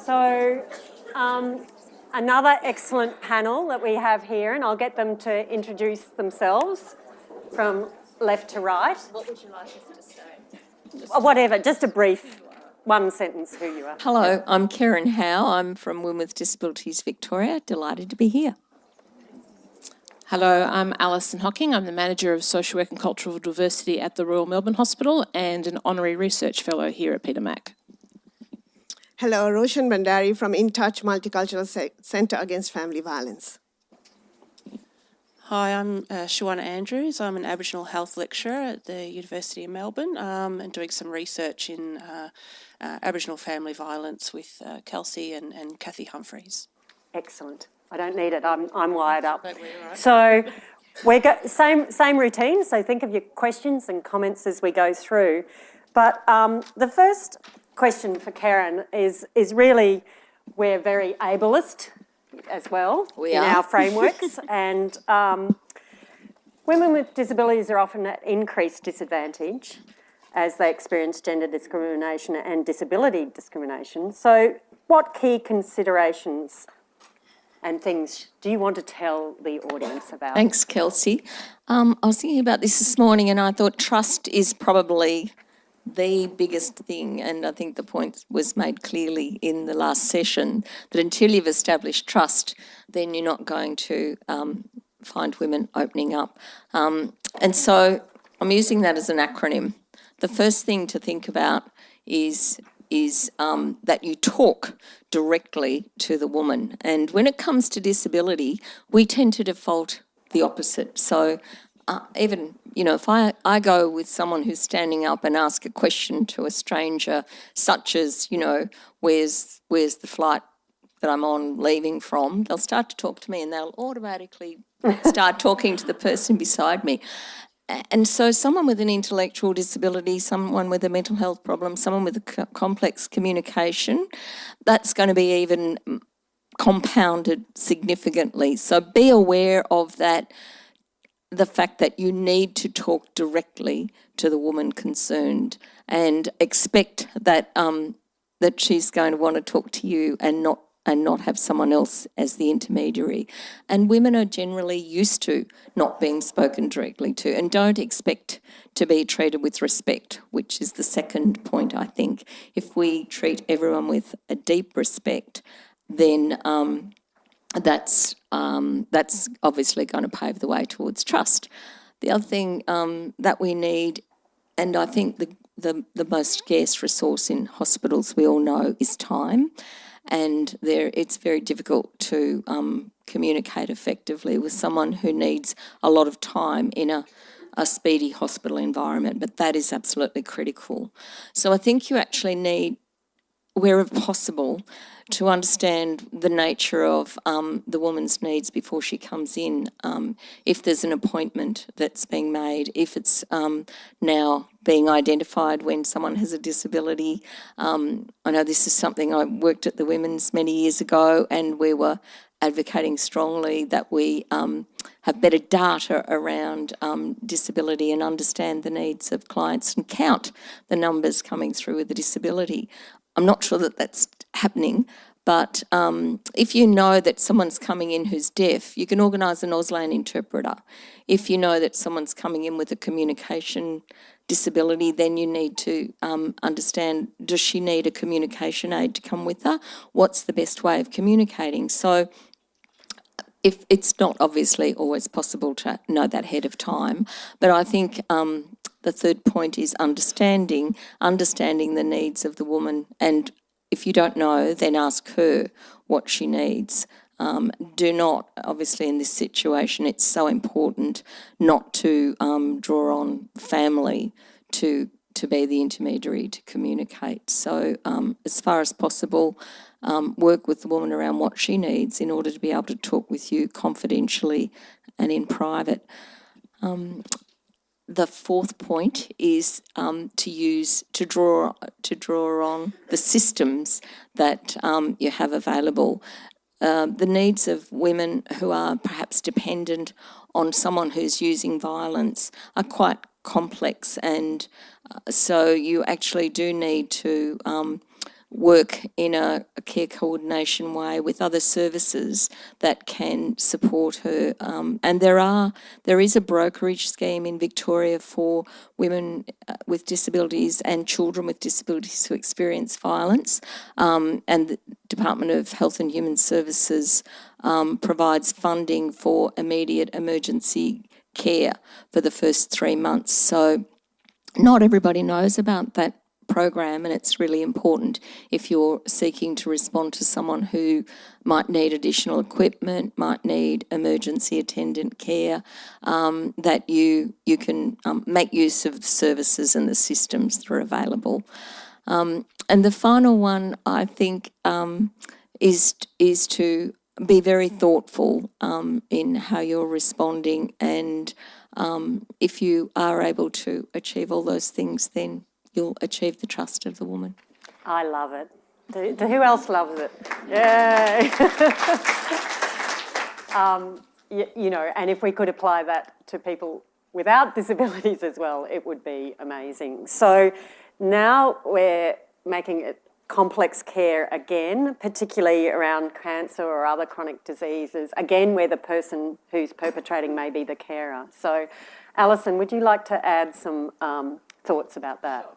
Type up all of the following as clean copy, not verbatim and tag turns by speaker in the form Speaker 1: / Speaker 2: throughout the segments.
Speaker 1: So another excellent panel that we have here, and I'll get them to introduce themselves from left to right.
Speaker 2: What would you like us to say?
Speaker 1: Whatever, just a brief one sentence who you are.
Speaker 2: Hello, I'm Keran Howe. I'm from Women with Disabilities Victoria. Delighted to be here.
Speaker 3: Hello, I'm Allison Hocking. I'm the Manager of Social Work and Cultural Diversity at the Royal Melbourne Hospital and an Honorary Research Fellow here at Peter Mac.
Speaker 4: Hello, Roshan Bhandary from inTouch Multicultural Centre Against Family Violence.
Speaker 5: Hi, I'm Shawana Andrews. I'm an Aboriginal health lecturer at the University of Melbourne and doing some research in Aboriginal family violence with Kelsey and Kathy Humphreys.
Speaker 1: Excellent. I don't need it. I'm wired up. So we got same routine. So think of your questions and comments as we go through. But the first question for Keran is really, we're very ableist as well our frameworks, and women with disabilities are often at increased disadvantage as they experience gender discrimination and disability discrimination. So what key considerations and things do you want to tell the audience about?
Speaker 2: Thanks, Kelsey. I was thinking about this morning and I thought trust is probably the biggest thing, and I think the point was made clearly in the last session, that until you've established trust, then you're not going to find women opening up. And so I'm using that as an acronym. The first thing to think about is that you talk directly to the woman. And when it comes to disability, we tend to default the opposite. So even, if I go with someone who's standing up and ask a question to a stranger, such as, where's the flight that I'm on leaving from, they'll start to talk to me and they'll automatically start talking to the person beside me. And so someone with an intellectual disability, someone with a mental health problem, someone with a complex communication, that's going to be even compounded significantly. So be aware of that, the fact that you need to talk directly to the woman concerned and expect that that she's going to want to talk to you and not have someone else as the intermediary. And women are generally used to not being spoken directly to and don't expect to be treated with respect, which is the second point, I think. If we treat everyone with a deep respect, then that's obviously going to pave the way towards trust. The other thing that we need, and I think the most scarce resource in hospitals, we all know, is time. And it's very difficult to communicate effectively with someone who needs a lot of time in a speedy hospital environment, but that is absolutely critical. So I think you actually need, where possible, to understand the nature of the woman's needs before she comes in. If there's an appointment that's being made, if it's now being identified when someone has a disability. I know this is something I worked at the Women's many years ago, and we were advocating strongly that we have better data around disability and understand the needs of clients and count the numbers coming through with a disability. I'm not sure that that's happening, but if you know that someone's coming in who's deaf, you can organise an Auslan interpreter. If you know that someone's coming in with a communication disability, then you need to understand, does she need a communication aid to come with her? What's the best way of communicating? So if it's not obviously always possible to know that ahead of time, but I think the third point is understanding the needs of the woman, and if you don't know, then ask her what she needs. Do not, obviously in this situation, it's so important not to draw on family to be the intermediary to communicate. So as far as possible, work with the woman around what she needs in order to be able to talk with you confidentially and in private. The fourth point is to draw on the systems that you have available. The needs of women who are perhaps dependent on someone who's using violence are quite complex, and so you actually do need to work in a care coordination way with other services that can support her. And there is a brokerage scheme in Victoria for women with disabilities and children with disabilities who experience violence. And the Department of Health and Human Services provides funding for immediate emergency care for the first 3 months. So not everybody knows about that program, and it's really important if you're seeking to respond to someone who might need additional equipment, might need emergency attendant care, that you can make use of the services and the systems that are available. And the final one, I think, is to be very thoughtful in how you're responding, and if you are able to achieve all those things, then you'll achieve the trust of the woman.
Speaker 1: I love it. Who else loves it? Yay! And if we could apply that to people without disabilities as well, it would be amazing. So now we're making it complex care again, particularly around cancer or other chronic diseases, again where the person who's perpetrating may be the carer. So Allison, would you like to add some thoughts about that?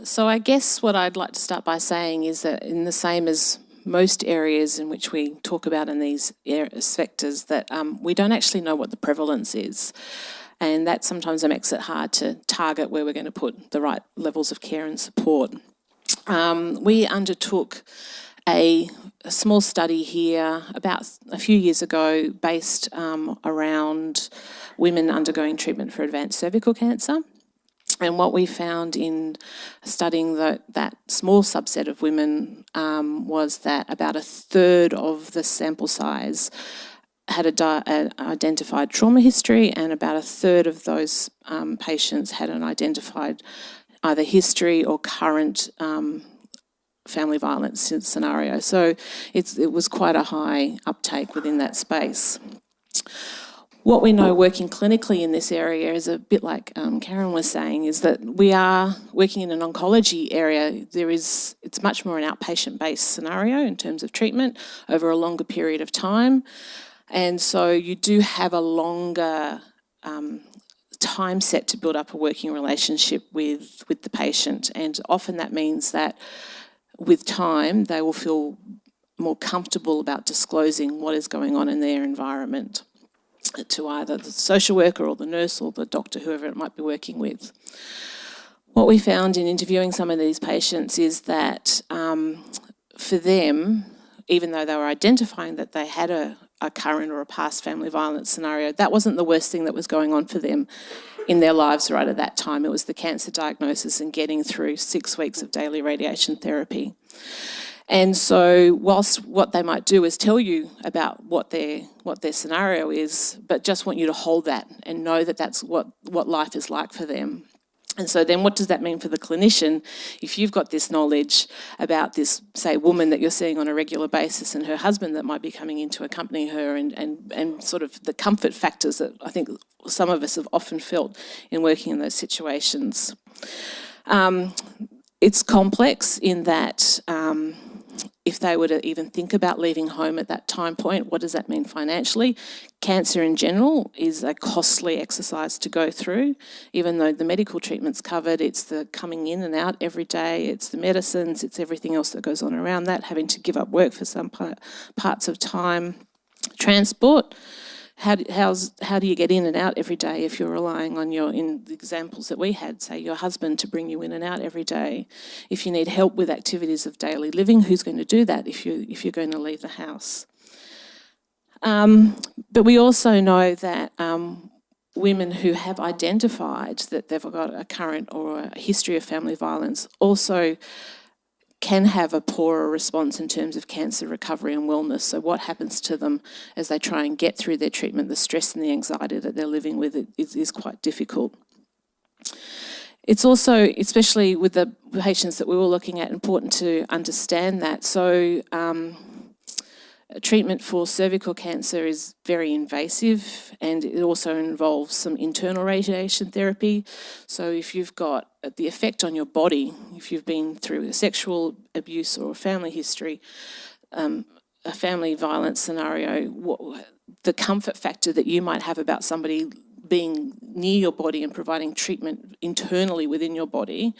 Speaker 3: So I guess what I'd like to start by saying is that in the same as most areas in which we talk about in these sectors, that we don't actually know what the prevalence is. And that sometimes makes it hard to target where we're going to put the right levels of care and support. We undertook a small study here about a few years ago based around women undergoing treatment for advanced cervical cancer. And what we found in studying that small subset of women was that about a third of the sample size had an identified trauma history, and about a third of those patients had an identified either history or current family violence scenario. So it was quite a high uptake within that space. What we know working clinically in this area is a bit like Keran was saying, is that we are working in an oncology area. It's much more an outpatient-based scenario in terms of treatment over a longer period of time. And so you do have a longer time set to build up a working relationship with the patient. And often that means that with time, they will feel more comfortable about disclosing what is going on in their environment to either the social worker or the nurse or the doctor, whoever it might be working with. What we found in interviewing some of these patients is that for them, even though they were identifying that they had a current or a past family violence scenario, that wasn't the worst thing that was going on for them in their lives right at that time. It was the cancer diagnosis and getting through 6 weeks of daily radiation therapy. And so whilst what they might do is tell you about what their scenario is, but just want you to hold that and know that that's what life is like for them. And so then what does that mean for the clinician? If you've got this knowledge about this, say, woman that you're seeing on a regular basis and her husband that might be coming in to accompany her, and sort of the comfort factors that I think some of us have often felt in working in those situations. It's complex in that if they were to even think about leaving home at that time point, what does that mean financially? Cancer in general is a costly exercise to go through. Even though the medical treatment's covered, it's the coming in and out every day, it's the medicines, it's everything else that goes on around that, having to give up work for some parts of time. Transport. How do you get in and out every day if you're relying on in the examples that we had, say, your husband to bring you in and out every day? If you need help with activities of daily living, who's going to do that if you're going to leave the house? But we also know that women who have identified that they've got a current or a history of family violence also can have a poorer response in terms of cancer recovery and wellness. So what happens to them as they try and get through their treatment, the stress and the anxiety that they're living with is quite difficult. It's also, especially with the patients that we were looking at, important to understand that. So Treatment for cervical cancer is very invasive, and it also involves some internal radiation therapy. So if you've got the effect on your body, if you've been through a sexual abuse or a family history, a family violence scenario, the comfort factor that you might have about somebody being near your body and providing treatment internally within your body,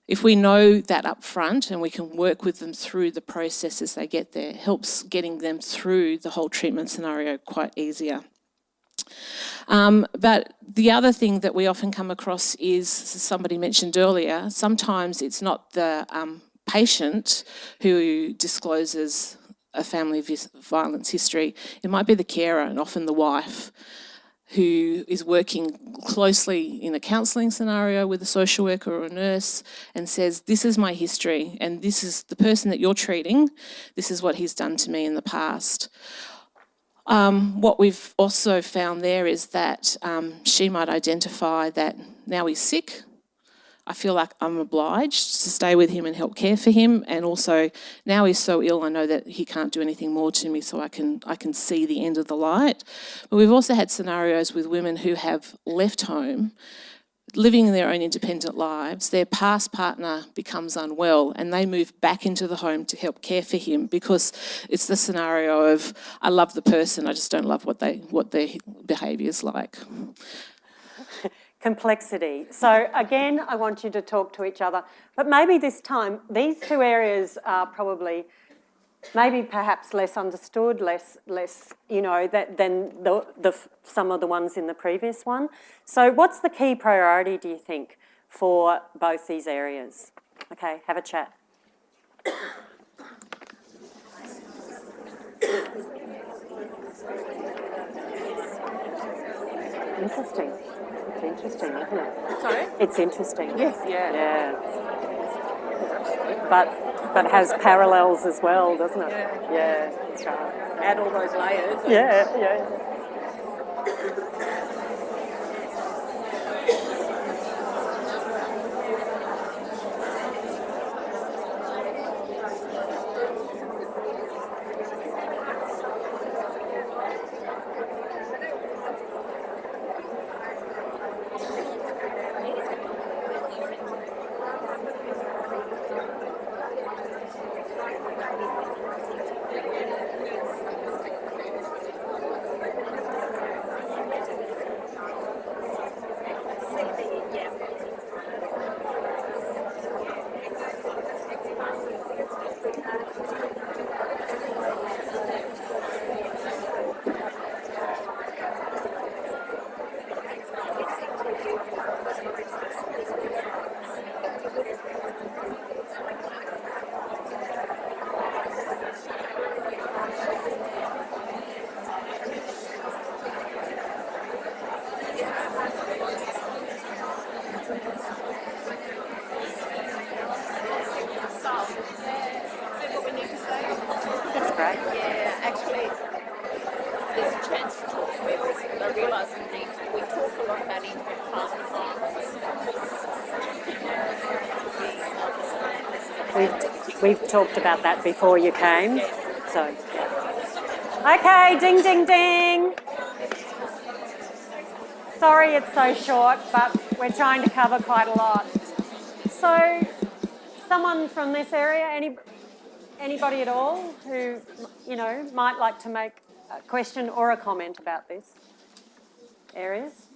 Speaker 3: if we know that up front and we can work with them through the process as they get there, helps getting them through the whole treatment scenario quite easier. But the other thing that we often come across is, somebody mentioned earlier, sometimes it's not the patient who discloses a family violence history. It might be the carer, and often the wife, who is working closely in a counselling scenario with a social worker or a nurse and says, this is my history and this is the person that you're treating, this is what he's done to me in the past. What we've also found there is that she might identify that now he's sick, I feel like I'm obliged to stay with him and help care for him, and also now he's so ill I know that he can't do anything more to me, so I can see the end of the light. But we've also had scenarios with women who have left home, living their own independent lives, their past partner becomes unwell and they move back into the home to help care for him, because it's the scenario of, I love the person, I just don't love what their behaviour is like.
Speaker 1: Complexity. So again, I want you to talk to each other, but maybe this time these two areas are probably maybe perhaps less understood, less than some of the ones in the previous one. So what's the key priority, do you think, for both these areas? Okay, have a chat. Interesting. It's interesting, isn't it?
Speaker 5: Sorry?
Speaker 1: It's interesting.
Speaker 5: Yes, yeah.
Speaker 1: Yeah. But has parallels as well, doesn't it? Yeah, that's right.
Speaker 5: Add all those layers.
Speaker 1: Yeah. That's great.
Speaker 2: Yeah, actually, there's a chance to talk to everything. I realise that we talk a lot about infant family violence.
Speaker 1: We've talked about that before you came. So, yeah. Okay, ding, ding, ding. Sorry it's so short, but we're trying to cover quite a lot. So, someone from this area, anybody at all who, might like to make a question or a comment about this areas?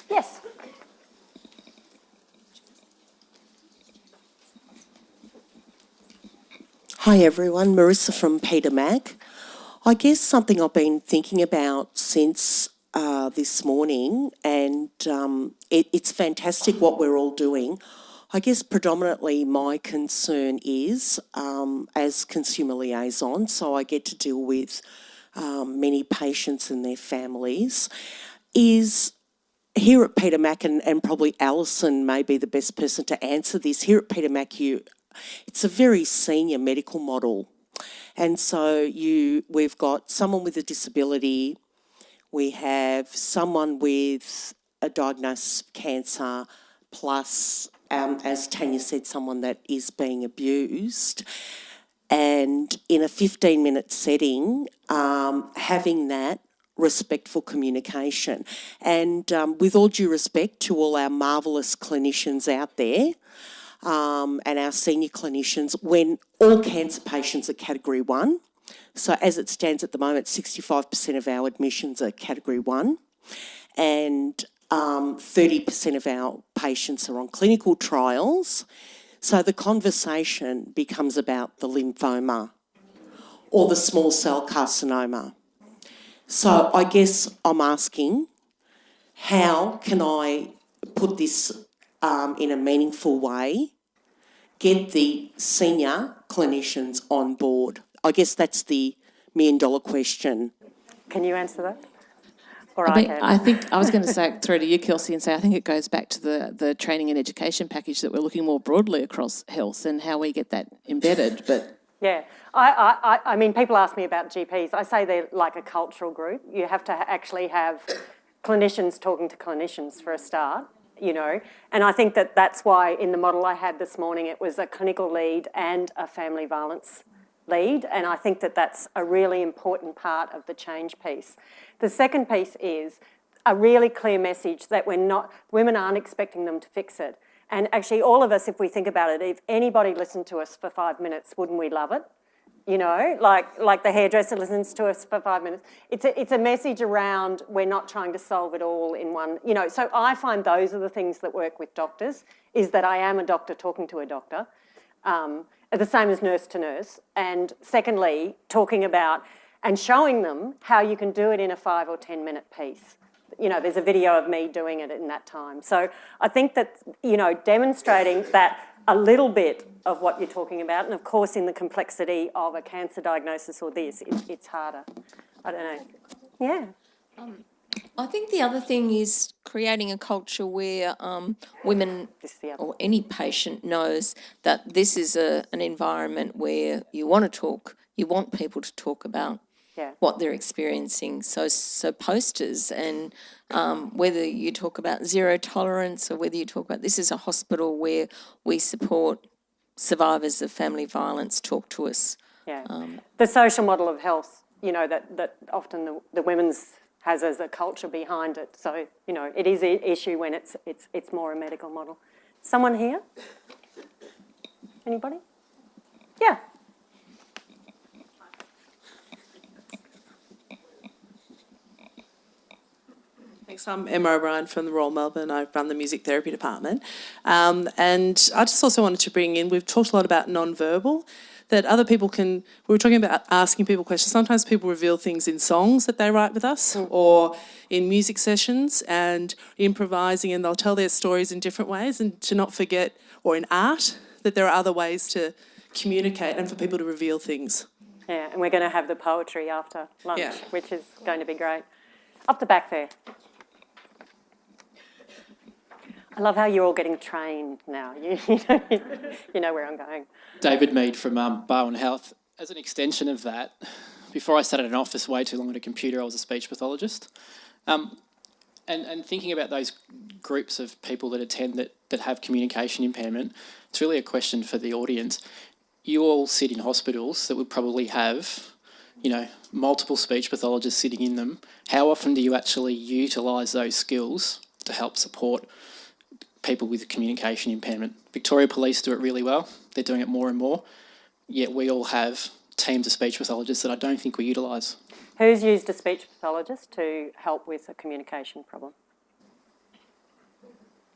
Speaker 1: Yes.
Speaker 6: Hi everyone, Marissa from Peter Mac. I guess something I've been thinking about since this morning, and it's fantastic what we're all doing. I guess predominantly my concern is, as consumer liaison, so I get to deal with many patients and their families, is here at Peter Mac, and probably Allison may be the best person to answer this, here at Peter Mac it's a very senior medical model. And so we've got someone with a disability, we have someone with a diagnosis of cancer, plus, as Tanya said, someone that is being abused. and in a 15-minute setting, having that respectful communication. And with all due respect to all our marvellous clinicians out there, and our senior clinicians, when all cancer patients are category 1, so as it stands at the moment, 65% of our admissions are category 1, and 30% of our patients are on clinical trials. So the conversation becomes about the lymphoma or the small cell carcinoma. So I guess I'm asking, how can I put this in a meaningful way, get the senior clinicians on board? I guess that's the million-dollar question.
Speaker 1: Can you answer that? Or
Speaker 3: I mean,
Speaker 1: can.
Speaker 3: I think I was going to say through to you, Kelsey, and say I think it goes back to the training and education package that we're looking more broadly across health and how we get that embedded. But
Speaker 1: Yeah, I mean, people ask me about GPs. I say they're like a cultural group. You have to actually have clinicians talking to clinicians for a start, you know, and I think that that's why in the model I had this morning, it was a clinical lead and a family violence lead, and I think that that's a really important part of the change piece. The second piece is a really clear message that women aren't expecting them to fix it. And actually all of us, if we think about it, if anybody listened to us for 5 minutes, wouldn't we love it? You know, like the hairdresser listens to us for 5 minutes. It's a message around we're not trying to solve it all in one, you know. So I find those are the things that work with doctors, is that I am a doctor talking to a doctor, the same as nurse to nurse. And secondly, talking about and showing them how you can do it in a 5 or 10 minute piece. You know, there's a video of me doing it in that time. So I think that, you know, demonstrating that a little bit of what you're talking about, and of course in the complexity of a cancer diagnosis or this, it's harder. I don't know. Yeah.
Speaker 2: I think the other thing is creating a culture where women or any patient knows that this is an environment where you want to talk, you want people to talk about what they're experiencing. So posters and whether you talk about zero tolerance or whether you talk about this is a hospital where we support survivors of family violence, talk to us.
Speaker 1: Yeah. The social model of health, you know, that often the women's has as a culture behind it. So, you know, it is an issue when it's more a medical model. Someone here? Anybody? Yeah.
Speaker 7: Thanks. I'm Emma O'Brien from the Royal Melbourne. I run the music therapy department. And I just also wanted to bring in, we've talked a lot about non-verbal, that other people can, we were talking about asking people questions. Sometimes people reveal things in songs that they write with us or in music sessions and improvising, and they'll tell their stories in different ways, and to not forget, or in art, that there are other ways to communicate and for people to reveal things.
Speaker 1: Yeah, and we're going to have the poetry after lunch, which is going to be great. Up the back there. I love how you're all getting trained now. You know where I'm going.
Speaker 8: David Mead from Barwon Health. As an extension of that, before I sat at an office way too long at a computer, I was a speech pathologist. And thinking about those groups of people that attend that have communication impairment, it's really a question for the audience. You all sit in hospitals that would probably have, you know, multiple speech pathologists sitting in them. How often do you actually utilise those skills to help support people with communication impairment? Victoria Police do it really well. They're doing it more and more. Yet we all have teams of speech pathologists that I don't think we utilise.
Speaker 1: Who's used a speech pathologist to help with a communication problem?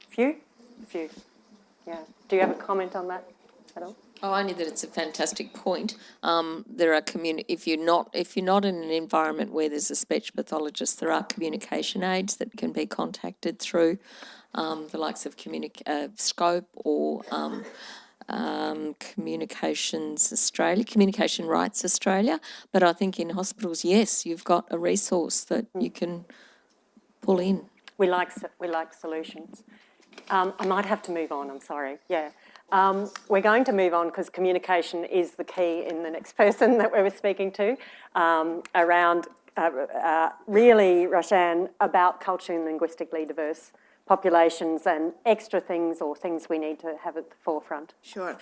Speaker 1: Few? Few. Yeah. Do you have a comment on that at all?
Speaker 2: Oh, only that it's a fantastic point. There are if you're not in an environment where there's a speech pathologist, there are communication aids that can be contacted through the likes of Scope or Communications Australia, Communication Rights Australia. But I think in hospitals, yes, you've got a resource that you can pull in.
Speaker 1: We like solutions. I might have to move on, I'm sorry. Yeah. We're going to move on because communication is the key in the next person that we were speaking to around really, Roshan, about culturally and linguistically diverse populations and extra things or things we need to have at the forefront?
Speaker 4: Sure.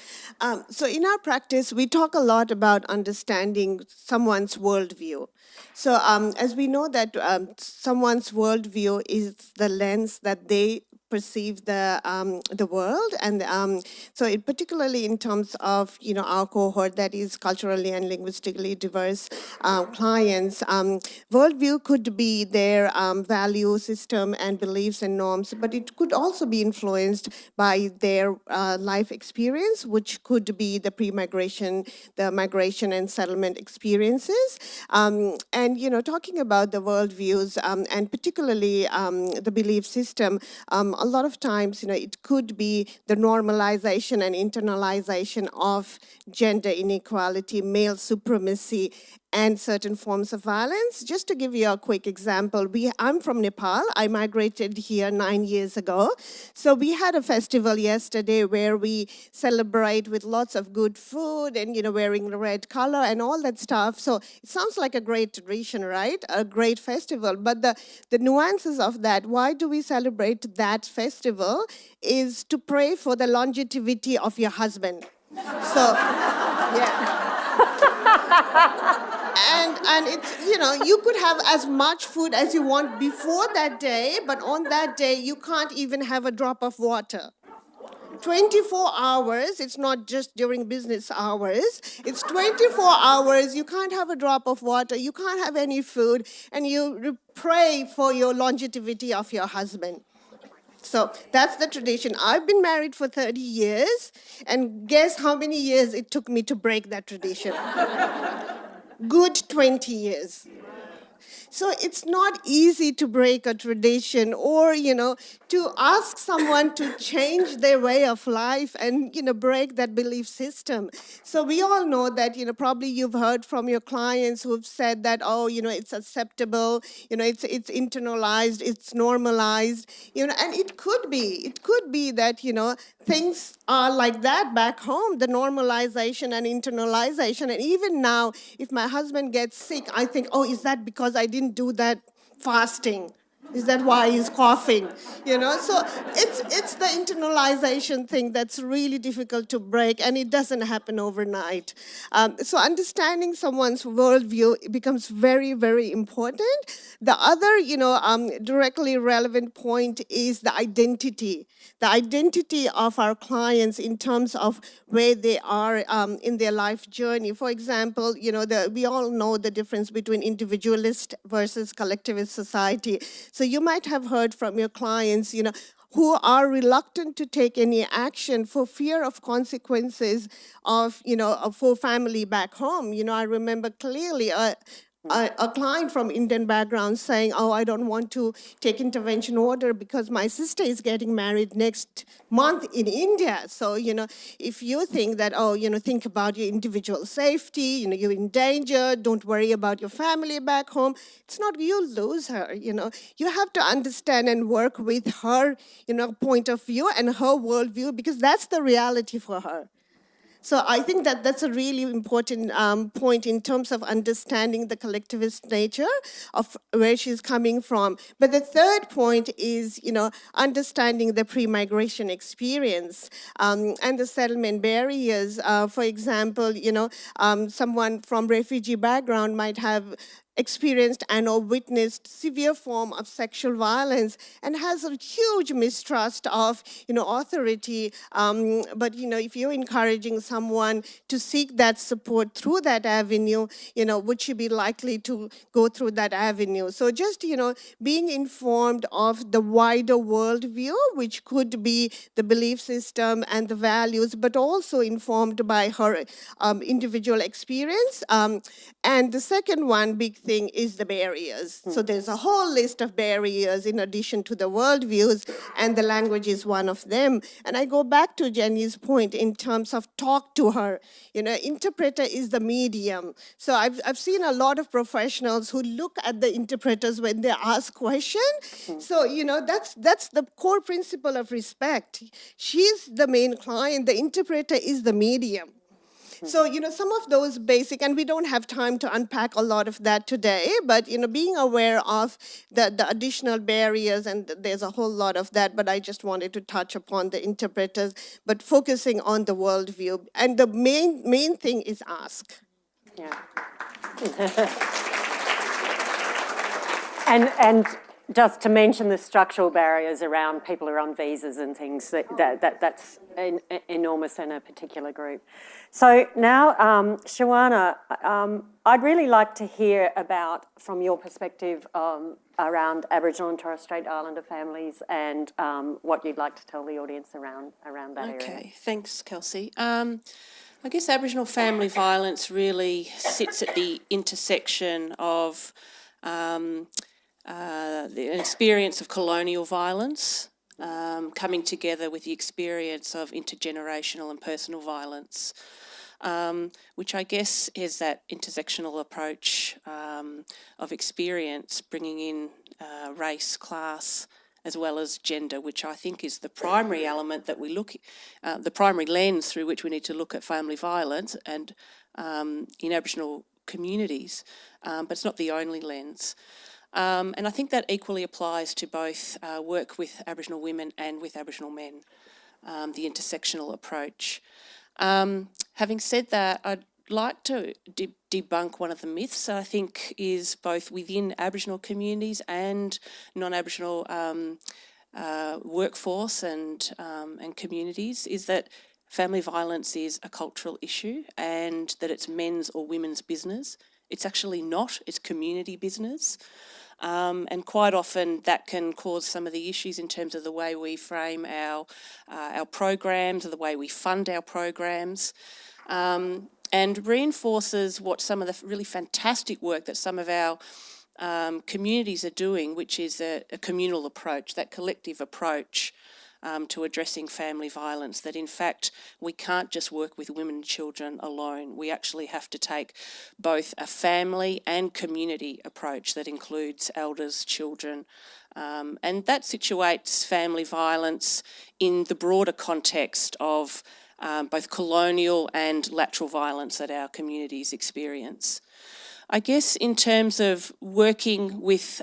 Speaker 4: So in our practice, we talk a lot about understanding someone's worldview. So as we know that someone's worldview is the lens that they perceive the world, and so particularly in terms of our cohort that is culturally and linguistically diverse clients, worldview could be their value system and beliefs and norms, but it could also be influenced by their life experience, which could be the pre-migration, the migration and settlement experiences, and talking about the worldviews and particularly the belief system. A lot of times, it could be the normalization and internalization of gender inequality, male supremacy, and certain forms of violence. Just to give you a quick example, I'm from Nepal. I migrated here 9 years ago. So we had a festival yesterday where we celebrate with lots of good food and, wearing the red color and all that stuff. So it sounds like a great tradition, right? A great festival. But the nuances of that, why do we celebrate that festival, is to pray for the longevity of your husband. So, yeah. And it's, you could have as much food as you want before that day, but on that day, you can't even have a drop of water. 24 hours, it's not just during business hours, it's 24 hours, you can't have a drop of water, you can't have any food, and you pray for your longevity of your husband. So that's the tradition. I've been married for 30 years, and guess how many years it took me to break that tradition? Good 20 years. So it's not easy to break a tradition or, to ask someone to change their way of life and, break that belief system. So we all know that, probably you've heard from your clients who've said that, it's acceptable, it's internalized, it's normalized, and it could be that, things are like that back home, the normalization and internalization. And even now, if my husband gets sick, I think, is that because I didn't do that fasting? Is that why he's coughing? So it's the internalization thing that's really difficult to break, and it doesn't happen overnight. So understanding someone's worldview becomes very, very important. The other, directly relevant point is the identity of our clients in terms of where they are in their life journey. For example, we all know the difference between individualist versus collectivist society. So you might have heard from your clients, who are reluctant to take any action for fear of consequences of, for family back home. I remember clearly a client from Indian background saying, I don't want to take intervention order because my sister is getting married next month in India. So, if you think that, think about your individual safety, you're in danger, don't worry about your family back home. It's not you lose her, You have to understand and work with her, point of view and her worldview, because that's the reality for her. So I think that that's a really important point in terms of understanding the collectivist nature of where she's coming from. But the third point is, understanding the pre-migration experience and the settlement barriers. For example, someone from refugee background might have experienced and or witnessed severe form of sexual violence and has a huge mistrust of, authority. But, if you're encouraging someone to seek that support through that avenue, would she be likely to go through that avenue? So just, being informed of the wider worldview, which could be the belief system and the values, but also informed by her individual experience. And the second one, big thing, is the barriers. So there's a whole list of barriers in addition to the worldviews, and the language is one of them. And I go back to Jenny's point in terms of talk to her. Interpreter is the medium. So I've seen a lot of professionals who look at the interpreters when they ask questions. So, that's the core principle of respect. She's the main client, the interpreter is the medium. So, some of those basic, and we don't have time to unpack a lot of that today, but, being aware of the additional barriers, and there's a whole lot of that, but I just wanted to touch upon the interpreters, but focusing on the worldview. And the main thing is ask.
Speaker 1: Yeah. and just to mention the structural barriers around people who are on visas and things, that's enormous in a particular group. So now, Shawana, I'd really like to hear about, from your perspective, around Aboriginal and Torres Strait Islander families and what you'd like to tell the audience around that area.
Speaker 5: Okay, thanks, Kelsey. I guess Aboriginal family violence really sits at the intersection of the experience of colonial violence coming together with the experience of intergenerational and personal violence, which I guess is that intersectional approach of experience, bringing in race, class, as well as gender, which I think is the primary element that we look, the primary lens through which we need to look at family violence and in Aboriginal communities, but it's not the only lens. And I think that equally applies to both work with Aboriginal women and with Aboriginal men, the intersectional approach. Having said that, I'd like to debunk one of the myths I think is both within Aboriginal communities and non-Aboriginal workforce and communities, is that family violence is a cultural issue and that it's men's or women's business. It's actually not, it's community business. And quite often that can cause some of the issues in terms of the way we frame our programs or the way we fund our programs, and reinforces what some of the really fantastic work that some of our communities are doing, which is a communal approach, that collective approach to addressing family violence, that in fact we can't just work with women and children alone. We actually have to take both a family and community approach that includes elders, children, and that situates family violence in the broader context of both colonial and lateral violence that our communities experience. I guess in terms of working with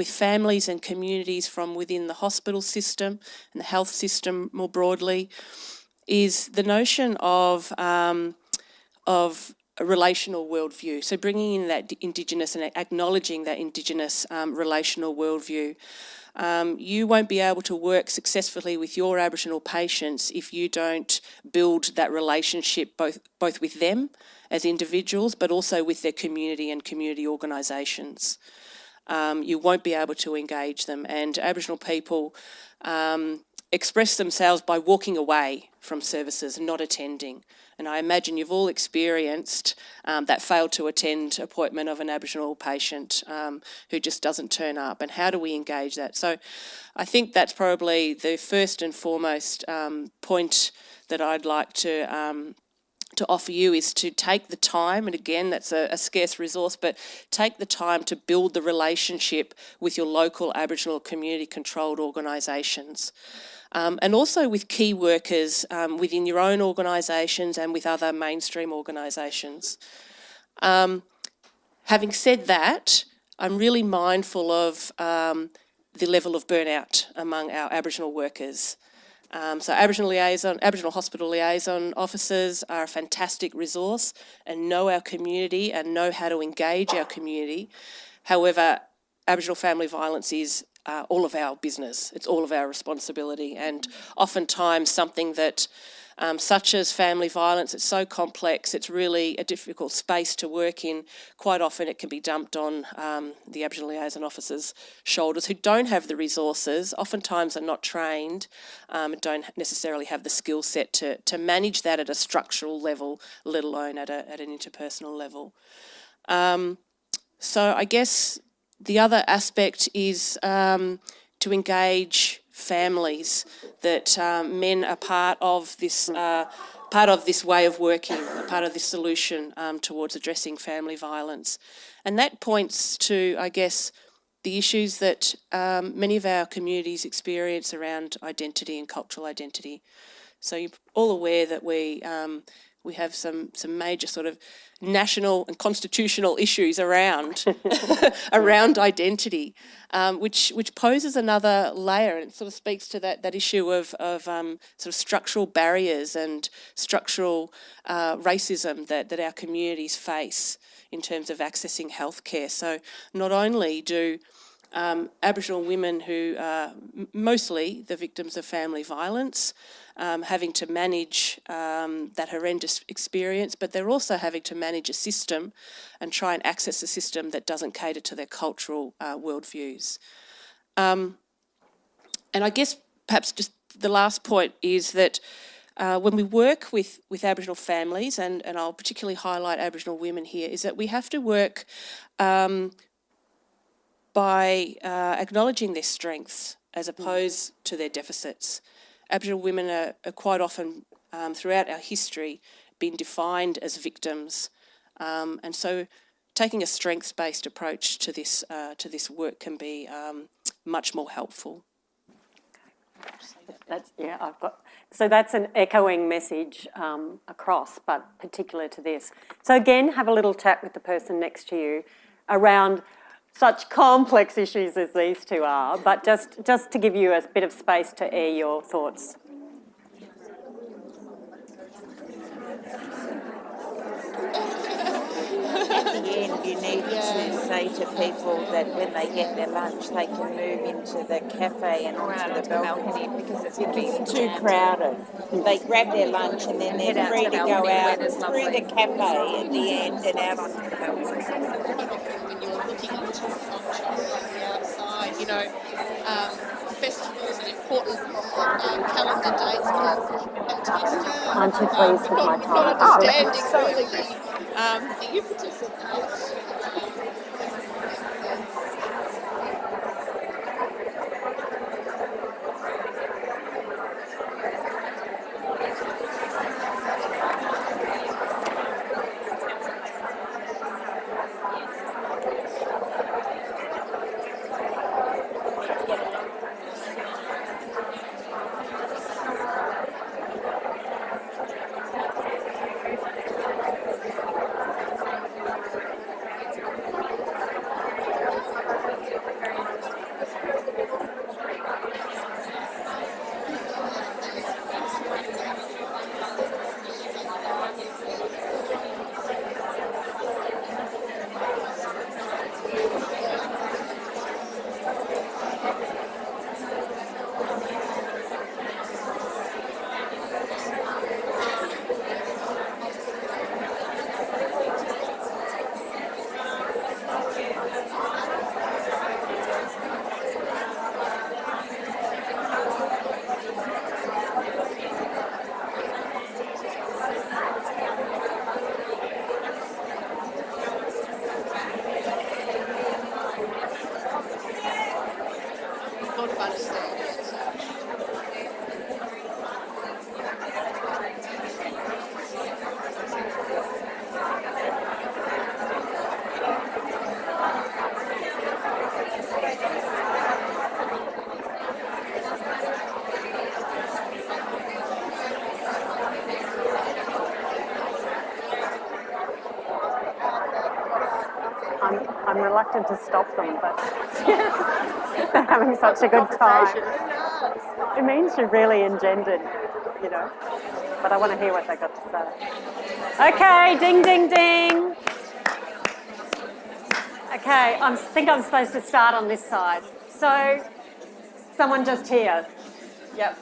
Speaker 5: families and communities from within the hospital system and the health system more broadly, is the notion of a relational worldview. So bringing in that Indigenous and acknowledging that Indigenous relational worldview. You won't be able to work successfully with your Aboriginal patients if you don't build that relationship both with them as individuals, but also with their community and community organisations. You won't be able to engage them, and Aboriginal people express themselves by walking away from services and not attending. And I imagine you've all experienced that failed to attend appointment of an Aboriginal patient who just doesn't turn up. And how do we engage that? So I think that's probably the first and foremost point that I'd like to offer you, is to take the time, and again, that's a scarce resource, but take the time to build the relationship with your local Aboriginal community-controlled organisations. And also with key workers within your own organisations and with other mainstream organisations. Having said that, I'm really mindful of the level of burnout among our Aboriginal workers. So Aboriginal hospital liaison officers are a fantastic resource and know our community and know how to engage our community. However, Aboriginal family violence is all of our business. It's all of our responsibility, and oftentimes something that, such as family violence, it's so complex, it's really a difficult space to work in. Quite often it can be dumped on the Aboriginal liaison officers' shoulders, who don't have the resources, oftentimes are not trained, don't necessarily have the skill set to manage that at a structural level, let alone at an interpersonal level. So I guess the other aspect is to engage families, that men are part of this way of working, part of this solution towards addressing family violence. And that points to, I guess, the issues that many of our communities experience around identity and cultural identity. So you're all aware that we we have some major sort of national and constitutional issues around around identity, which poses another layer, and it sort of speaks to that issue of sort of structural barriers and structural racism that our communities face in terms of accessing healthcare. So not only do Aboriginal women who are mostly the victims of family violence, having to manage that horrendous experience, but they're also having to manage a system and try and access a system that doesn't cater to their cultural worldviews. And I guess perhaps just the last point is that when we work with Aboriginal families, and I'll particularly highlight Aboriginal women here, is that we have to work by acknowledging their strengths as opposed to their deficits. Aboriginal women are quite often, throughout our history, been defined as victims, and so taking a strengths-based approach to this work can be much more helpful.
Speaker 1: So that's an echoing message across, but particular to this. So again, have a little chat with the person next to you around such complex issues as these two are, but just to give you a bit of space to air your thoughts.
Speaker 9: At the end, you need to say to people that when they get their lunch, they can move into the cafe and onto the balcony because it's too crowded. They grab their lunch and then they're free to go out through the cafe at the end and out onto the balcony.
Speaker 10: When you're looking at the outside, you know, festivals and important calendar dates.
Speaker 1: Aren't you pleased with my time?
Speaker 10: Not understanding really the impetus of that.
Speaker 1: I'm reluctant to stop them, but they're having such a good time. It means you're really engendered, you know. But I want to hear what they've got to say. Okay, ding, ding, ding. Okay, I think I'm supposed to start on this side. So, someone just here. Yep,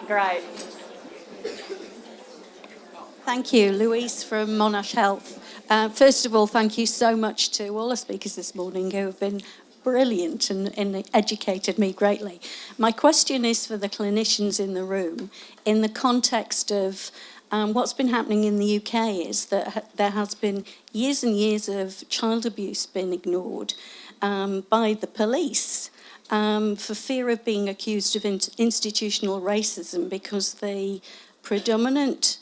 Speaker 1: great.
Speaker 11: Thank you, Louise from Monash Health. First of all, thank you so much to all the speakers this morning who have been brilliant and educated me greatly. My question is for the clinicians in the room. In the context of what's been happening in the UK is that there has been years and years of child abuse being ignored by the police for fear of being accused of institutional racism because the predominant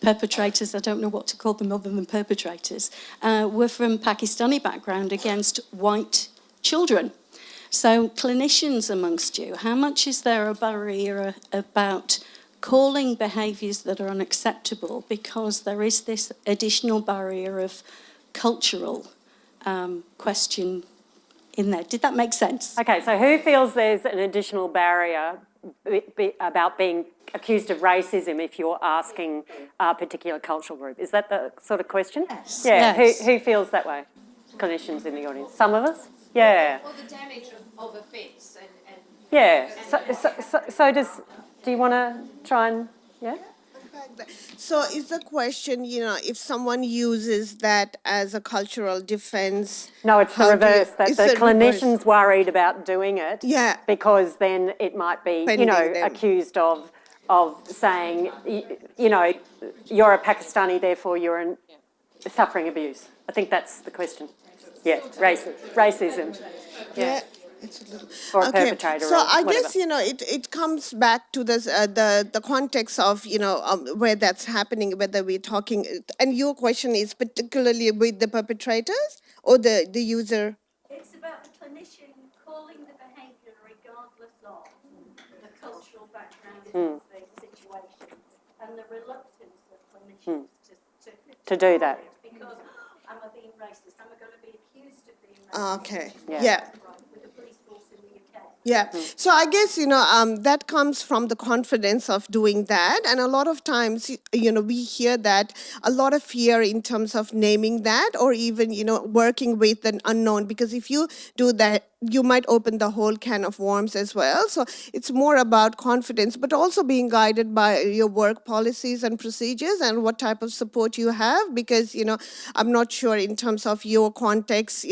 Speaker 11: perpetrators, I don't know what to call them other than perpetrators, were from Pakistani background against white children. So clinicians amongst you, how much is there a barrier about calling behaviours that are unacceptable because there is this additional barrier of cultural question in there. Did that make sense?
Speaker 1: Okay, so who feels there's an additional barrier about being accused of racism if you're asking a particular cultural group? Is that the sort of question?
Speaker 11: Yes.
Speaker 1: Yeah,
Speaker 11: Yes.
Speaker 1: Who feels that way? Clinicians in the audience. Some of us? Yeah.
Speaker 10: Or the damage of offence and
Speaker 1: Yeah. Do you want to try and, yeah?
Speaker 4: So is the question, if someone uses that as a cultural defense?
Speaker 1: No, it's the reverse, that
Speaker 4: it's
Speaker 1: the
Speaker 4: the
Speaker 1: clinician's
Speaker 4: reverse.
Speaker 1: worried about doing it.
Speaker 4: Yeah.
Speaker 1: Because then it might be,
Speaker 4: Offending them.
Speaker 1: accused of saying, you're a Pakistani, therefore you're suffering abuse. I think that's the question. Yeah, racism.
Speaker 4: Yeah. It's a little,
Speaker 1: Or a perpetrator
Speaker 4: So
Speaker 1: or
Speaker 4: I
Speaker 1: whatever.
Speaker 4: guess it comes back to this the context of where that's happening, whether we're talking, and your question is particularly with the perpetrators or the user.
Speaker 11: It's about the clinician calling the behaviour regardless of the cultural background of the situation and the reluctance of clinicians
Speaker 1: To do that.
Speaker 11: because am I being racist? Am I going to be accused of being racist?
Speaker 4: Okay.
Speaker 1: Yeah.
Speaker 4: Yeah.
Speaker 11: With the police force in the UK.
Speaker 4: Yeah, so I guess, that comes from the confidence of doing that. And a lot of times, we hear that a lot of fear in terms of naming that or even, working with an unknown, because if you do that, you might open the whole can of worms as well. So it's more about confidence, but also being guided by your work policies and procedures and what type of support you have, because, I'm not sure in terms of your context,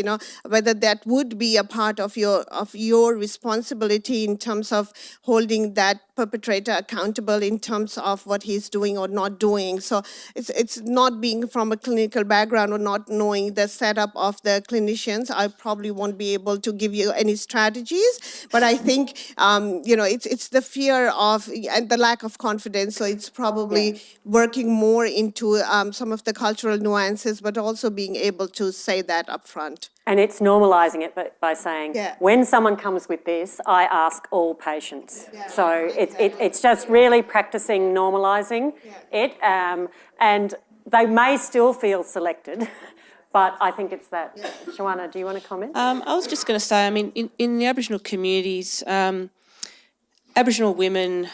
Speaker 4: whether that would be a part of your responsibility in terms of holding that perpetrator accountable in terms of what he's doing or not doing. So it's not being from a clinical background or not knowing the setup of the clinicians. I probably won't be able to give you any strategies, but I think it's the fear of and the lack of confidence. So it's probably working more into some of the cultural nuances, but also being able to say that up front.
Speaker 1: And it's normalising it by saying,
Speaker 4: Yeah.
Speaker 1: when someone comes with this, I ask all patients. So it's just really practising normalising it. And they may still feel selected, but I think it's that. Shawana, do you want to comment?
Speaker 5: I was just going to say, I mean, in the Aboriginal communities, Aboriginal women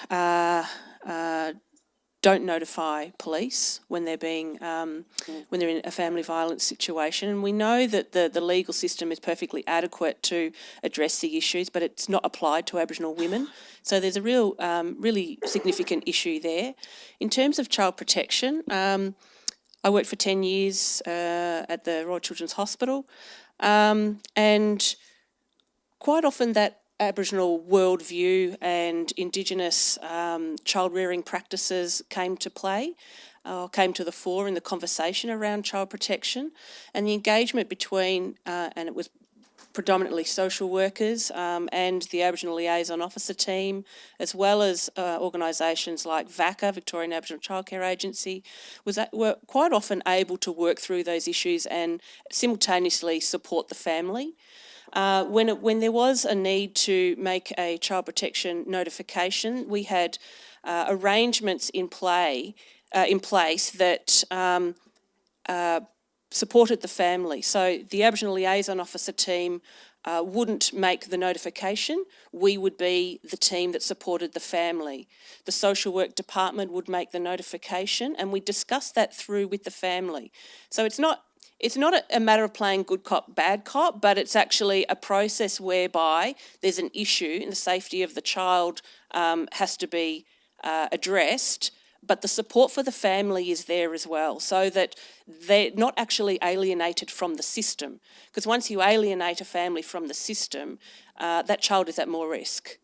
Speaker 5: don't notify police when they're when they're in a family violence situation, and we know that the legal system is perfectly adequate to address the issues, but it's not applied to Aboriginal women. So there's a real, really significant issue there. In terms of child protection, I worked for 10 years at the Royal Children's Hospital, and quite often that Aboriginal worldview and Indigenous child rearing practices came to play, came to the fore in the conversation around child protection, and the engagement between, and it was predominantly social workers and the Aboriginal Liaison Officer team, as well as organisations like VACA, Victorian Aboriginal Childcare Agency, were quite often able to work through those issues and simultaneously support the family. When there was a need to make a child protection notification, we had arrangements in place that supported the family. So the Aboriginal Liaison Officer team wouldn't make the notification. We would be the team that supported the family. The social work department would make the notification, and we discussed that through with the family. So it's not a matter of playing good cop, bad cop, but it's actually a process whereby there's an issue and the safety of the child has to be addressed, but the support for the family is there as well, so that they're not actually alienated from the system. Because once you alienate a family from the system, that child is at more risk.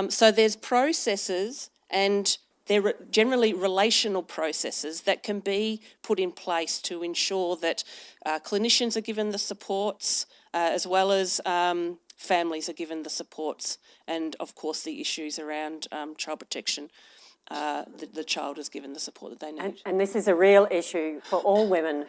Speaker 5: So there's processes, and they're generally relational processes that can be put in place to ensure that clinicians are given the supports as well as families are given the supports, and of course the issues around child protection. The child is given the support that they need.
Speaker 1: And this is a real issue for all women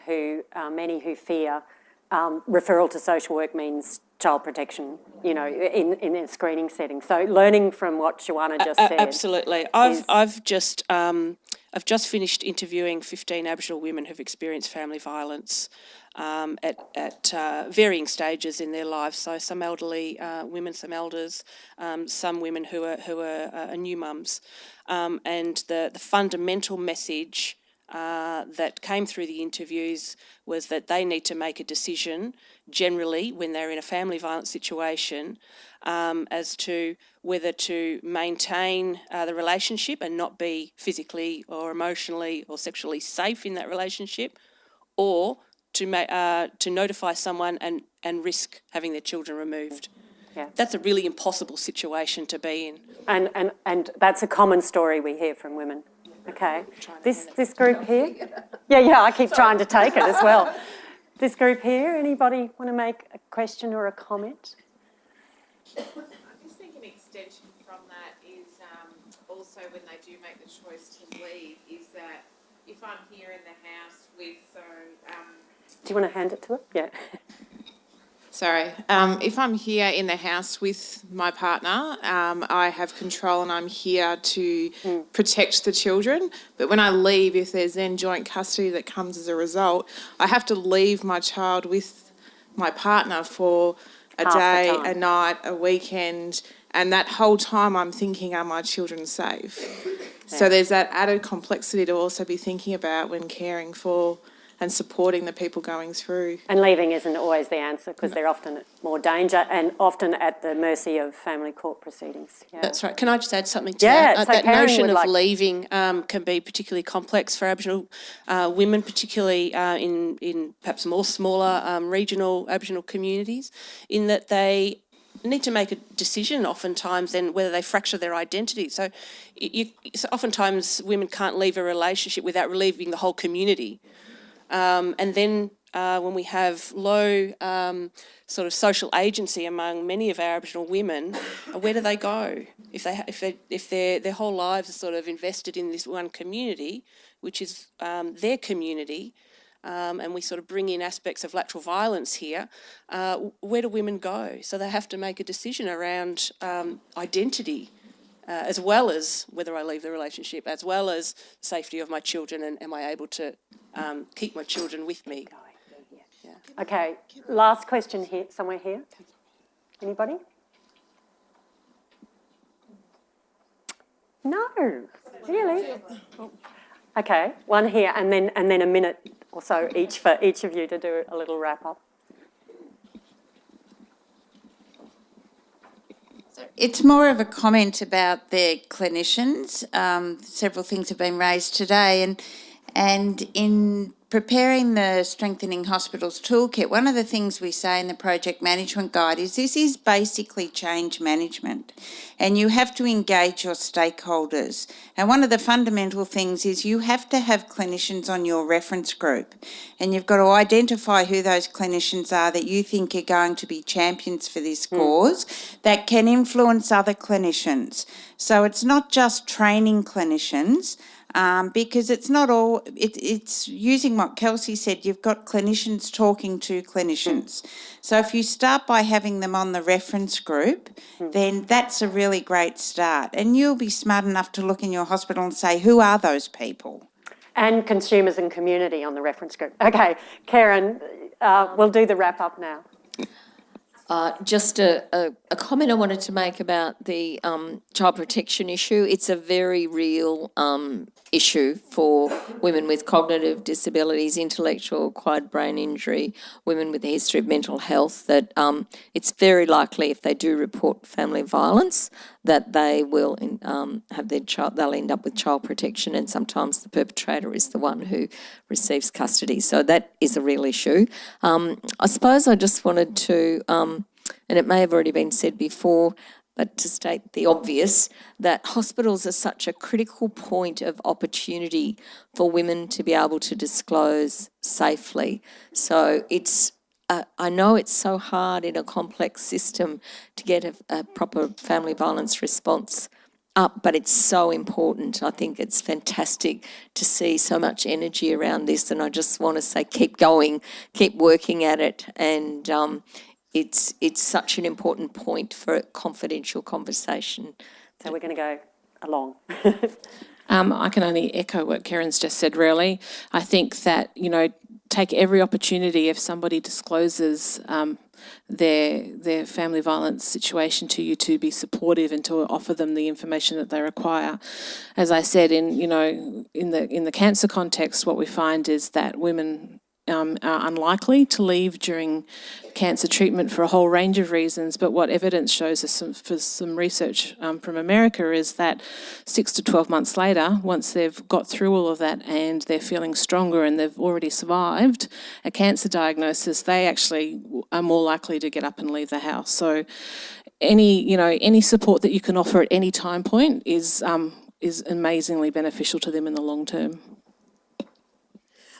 Speaker 1: many who fear referral to social work means child protection, you know, in a screening setting. So learning from what Shawana just said.
Speaker 5: Absolutely. I've just finished interviewing 15 Aboriginal women who've experienced family violence at varying stages in their lives. So some elderly women, some elders, some women who are new mums, and the fundamental message that came through the interviews was that they need to make a decision, generally when they're in a family violence situation, as to whether to maintain the relationship and not be physically or emotionally or sexually safe in that relationship, or to notify someone and risk having their children removed.
Speaker 1: Yeah.
Speaker 5: That's a really impossible situation to be in.
Speaker 1: And that's a common story we hear from women. Okay. This group here? Yeah, I keep trying to take it as well. This group here, anybody want to make a question or a comment?
Speaker 12: I just think an extension from that is also when they do make the choice to leave, is that if I'm here in the house with,
Speaker 1: do you want to hand it to her? Yeah.
Speaker 12: if I'm here in the house with my partner, I have control and I'm here to protect the children. But when I leave, if there's then joint custody that comes as a result, I have to leave my child with my partner for a day, a night, a weekend, and that whole time I'm thinking, are my children safe? Yeah. So there's that added complexity to also be thinking about when caring for and supporting the people going through.
Speaker 1: And leaving isn't always the answer, because they're often at more danger and often at the mercy of family court proceedings. Yeah.
Speaker 5: That's right. Can I just add something to
Speaker 1: that?
Speaker 5: that?
Speaker 1: So
Speaker 5: That
Speaker 1: Keran
Speaker 5: notion
Speaker 1: would
Speaker 5: of leaving can be particularly complex for Aboriginal women, particularly in perhaps more smaller regional Aboriginal communities, in that they need to make a decision oftentimes then whether they fracture their identity. So oftentimes women can't leave a relationship without leaving the whole community. And then when we have low sort of social agency among many of our Aboriginal women, where do they go? If their whole lives are sort of invested in this one community, which is their community, and we sort of bring in aspects of lateral violence here, where do women go? So they have to make a decision around identity, as well as whether I leave the relationship, as well as safety of my children, and am I able to keep my children with me? Yeah.
Speaker 1: Okay, last question here, somewhere here. Anybody? No, really? Okay, one here, and then a minute or so each for each of you to do a little wrap up.
Speaker 9: It's more of a comment about the clinicians. Several things have been raised today, and in preparing the Strengthening Hospitals Toolkit, one of the things we say in the project management guide is this is basically change management, and you have to engage your stakeholders. And one of the fundamental things is you have to have clinicians on your reference group, and you've got to identify who those clinicians are that you think are going to be champions for this cause that can influence other clinicians. So it's not just training clinicians, because it's not all, it's using what Kelsey said, you've got clinicians talking to clinicians. So if you start by having them on the reference group, then that's a really great start. And you'll be smart enough to look in your hospital and say, who are those people?
Speaker 1: And consumers and community on the reference group. Okay, Keran, we'll do the wrap up now.
Speaker 2: Just a comment I wanted to make about the child protection issue. It's a very real issue for women with cognitive disabilities, intellectual acquired brain injury, women with a history of mental health, that it's very likely if they do report family violence that they will have their child, they'll end up with child protection, and sometimes the perpetrator is the one who receives custody. So that is a real issue. I suppose I just wanted to, and it may have already been said before, but to state the obvious, that hospitals are such a critical point of opportunity for women to be able to disclose safely. So it's, I know it's so hard in a complex system to get a proper family violence response up, but it's so important. I think it's fantastic to see so much energy around this, and I just want to say keep going, keep working at it, and it's such an important point for a confidential conversation.
Speaker 1: So we're going to go along.
Speaker 3: I can only echo what Keran's just said, really. I think that, take every opportunity if somebody discloses their family violence situation to you to be supportive and to offer them the information that they require. As I said, in the cancer context, what we find is that women are unlikely to leave during cancer treatment for a whole range of reasons, but what evidence shows us for some research from America is that 6 to 12 months later, once they've got through all of that and they're feeling stronger and they've already survived a cancer diagnosis, they actually are more likely to get up and leave the house. So any support that you can offer at any time point is amazingly beneficial to them in the long term.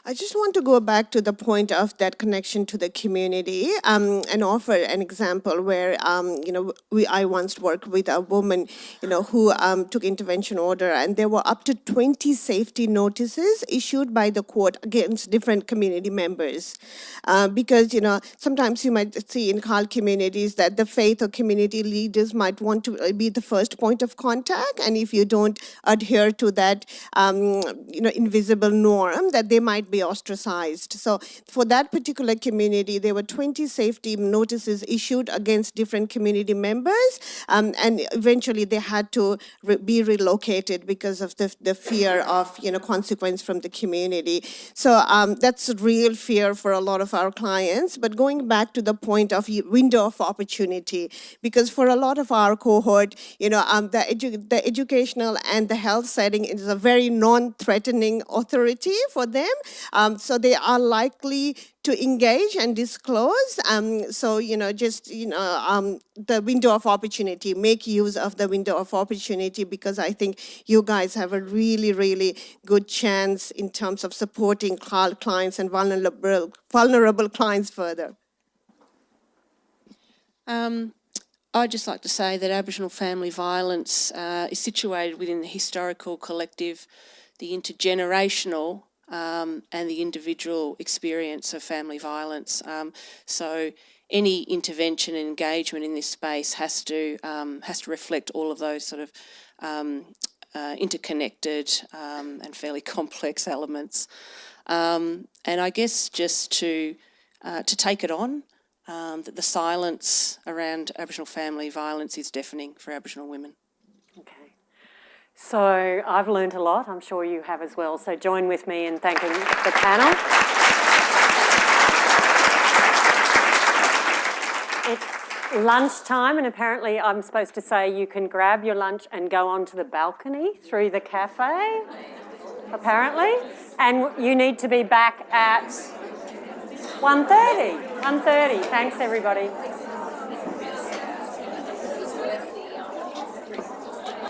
Speaker 4: I just want to go back to the point of that connection to the community and offer an example where, I once worked with a woman, who took intervention order, and there were up to 20 safety notices issued by the court against different community members. Because, sometimes you might see in CAL communities that the faith or community leaders might want to be the first point of contact, and if you don't adhere to that, invisible norm, that they might be ostracized. So for that particular community, there were 20 safety notices issued against different community members, and eventually they had to be relocated because of the fear of consequence from the community. So that's a real fear for a lot of our clients. But going back to the point of window of opportunity, because for a lot of our cohort, the educational and the health setting is a very non-threatening authority for them. So they are likely to engage and disclose. The window of opportunity, make use of the window of opportunity, because I think you guys have a really, really good chance in terms of supporting clients and vulnerable clients further.
Speaker 5: I'd just like to say that Aboriginal family violence is situated within the historical, collective, the intergenerational and the individual experience of family violence. So any intervention and engagement in this space has to reflect all of those sort of interconnected and fairly complex elements. And I guess just to take it on, that the silence around Aboriginal family violence is deafening for Aboriginal women.
Speaker 1: Okay. So I've learned a lot. I'm sure you have as well. So join with me in thanking the panel. It's lunchtime, and apparently I'm supposed to say you can grab your lunch and go onto the balcony through the cafe, apparently. And you need to be back at 1:30. 1:30. Thanks, everybody.